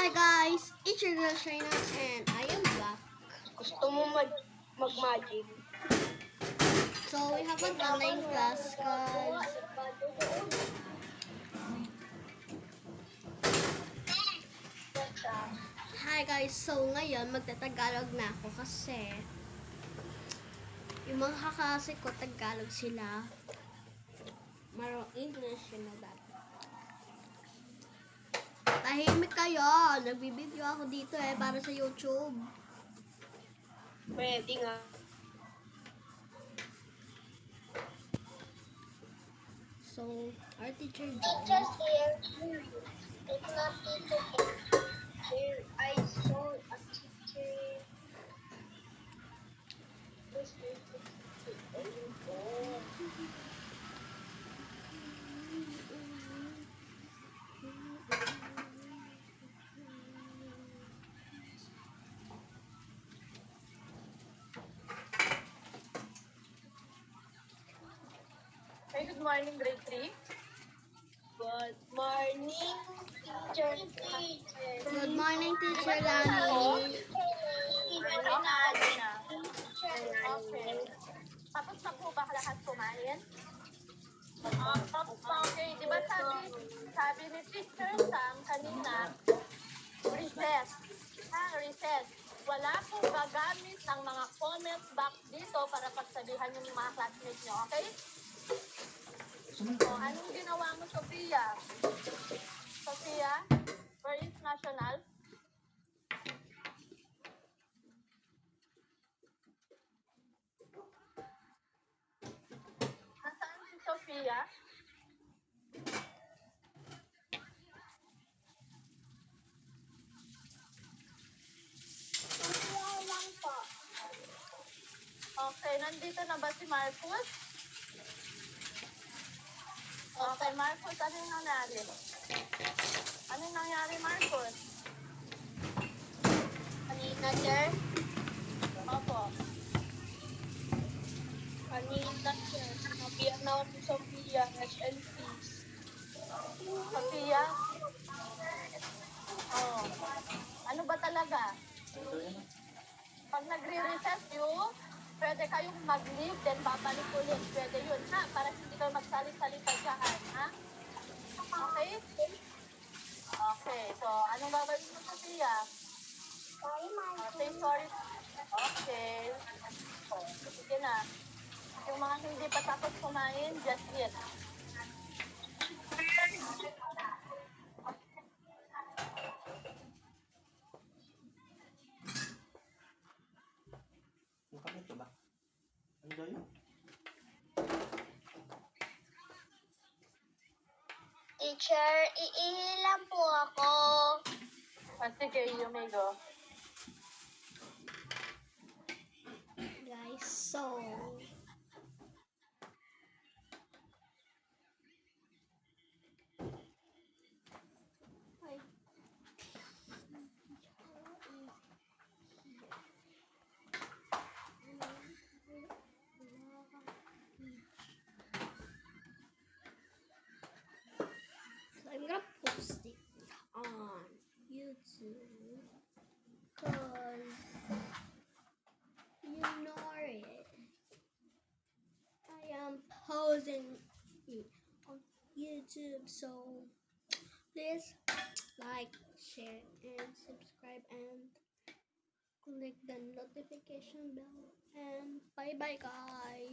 Hi guys, it's your girl Shaina and I am back. Gusto mo mag-magic? So we have an online class guys. Hi guys, so ngayon magtatagalog na ako kasi yung mga kaklase ko Tagalog sila. Marong English yun na dati. Tahimik kayo, nagbibideo ako dito para sa YouTube. Pwede nga. So, our teacher Teacher's here. It's not teacher here. I saw a teacher. Hey, good morning, grade 3. Good morning, teacher. Good morning, Teacher Lani. Okay. Tapos na po ba lahat kumain? Okay, di ba sabi ni Teacher Sam kanina, recess. Recess. Wala pong gagamit ng mga comment box dito para pagsabihan yung mga classmates nyo, okay? So, anong ginawa mo, Sophia? Sophia, where is National? Nasaan si Sophia? Okay, nandito na ba si Marcus? Okay, Marcus, ano yung nangyari? Ano yung nangyari, Marcus? Kanina, sir? Opo. Kanina, sir. Sinabihan na ako ni Sophia, SLPs. Sophia? Oh. Ano ba talaga? Pag nagre-recess yun, pwede kayong mag-leave, then babalik ulit. Pwede yun, ha? Para hindi kayo magsalit-salita dyan, ha? Okay? Okay, so anong gagawin mo, Sophia? Okay, sorry. Okay. Sige na. Yung mga hindi pa tapos kumain, just eat. Nakamit ka ba? Ano daw yun? Teacher, iilan po ako. Sige, you may go. Guys, so Ay. So I'm gonna post it on YouTube because you know it. I am posting it on YouTube, so please like, share, and subscribe, and click the notification bell. And bye bye, guys.